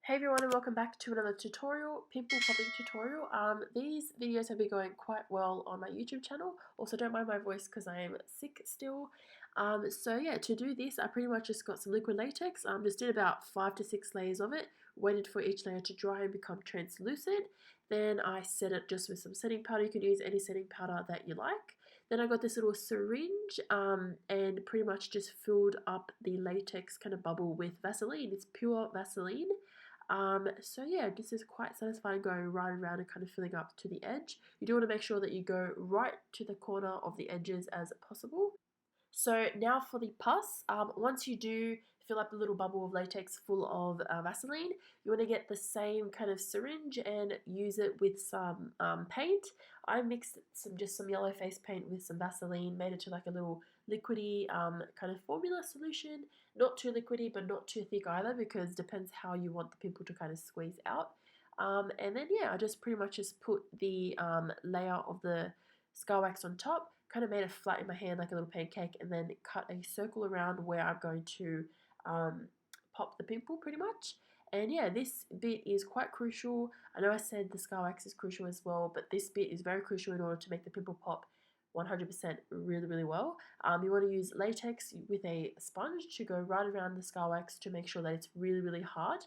Hey everyone, and welcome back to another tutorial, pimple popping tutorial. These videos have been going quite well on my YouTube channel. Also, don't mind my voice because I am sick still. So yeah, to do this, I pretty much just got some liquid latex. Just did about 5 to 6 layers of it. Waited for each layer to dry and become translucent. Then I set it just with some setting powder. You can use any setting powder that you like. Then I got this little syringe and pretty much just filled up the latex kind of bubble with Vaseline. It's pure Vaseline. So yeah, this is quite satisfying going right around and kind of filling up to the edge. You do want to make sure that you go right to the corner of the edges as possible. So now for the pus, once you do fill up a little bubble of latex full of Vaseline, you want to get the same kind of syringe and use it with some paint. I mixed some yellow face paint with some Vaseline, made it to like a little liquidy kind of formula solution. Not too liquidy, but not too thick either, because it depends how you want the pimple to kind of squeeze out. And then yeah, I just pretty much just put the layer of the scar wax on top, kind of made a flat in my hand like a little pancake, and then cut a circle around where I'm going to pop the pimple pretty much. And yeah, this bit is quite crucial. I know I said the scar wax is crucial as well, but this bit is very crucial in order to make the pimple pop 100% really well. You want to use latex with a sponge to go right around the scar wax to make sure that it's really hard.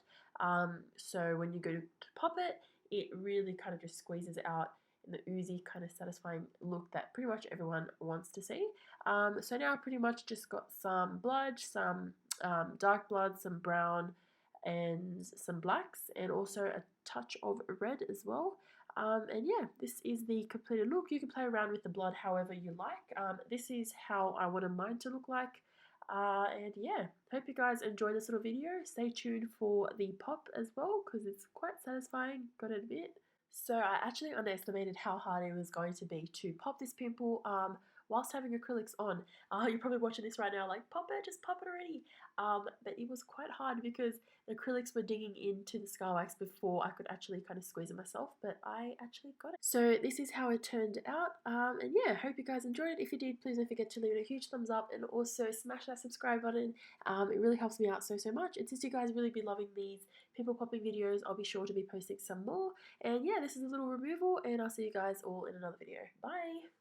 So when you go to pop it, it really kind of just squeezes out in the oozy kind of satisfying look that pretty much everyone wants to see. So now I pretty much just got some blood, some dark blood, some brown, and some blacks, and also a touch of red as well. And yeah, this is the completed look. You can play around with the blood however you like. This is how I wanted mine to look like. And yeah, hope you guys enjoy this little video. Stay tuned for the pop as well, because it's quite satisfying, gotta admit. So I actually underestimated how hard it was going to be to pop this pimple whilst having acrylics on. You're probably watching this right now like, pop it, just pop it already. But it was quite hard because the acrylics were digging into the scar wax before I could actually kind of squeeze it myself, but I actually got it. So this is how it turned out. And yeah, hope you guys enjoyed it. If you did, please don't forget to leave it a huge thumbs up and also smash that subscribe button. It really helps me out so much. And since you guys really be loving these pimple popping videos, I'll be sure to be posting some more. And yeah, this is a little removal, and I'll see you guys all in another video. Bye!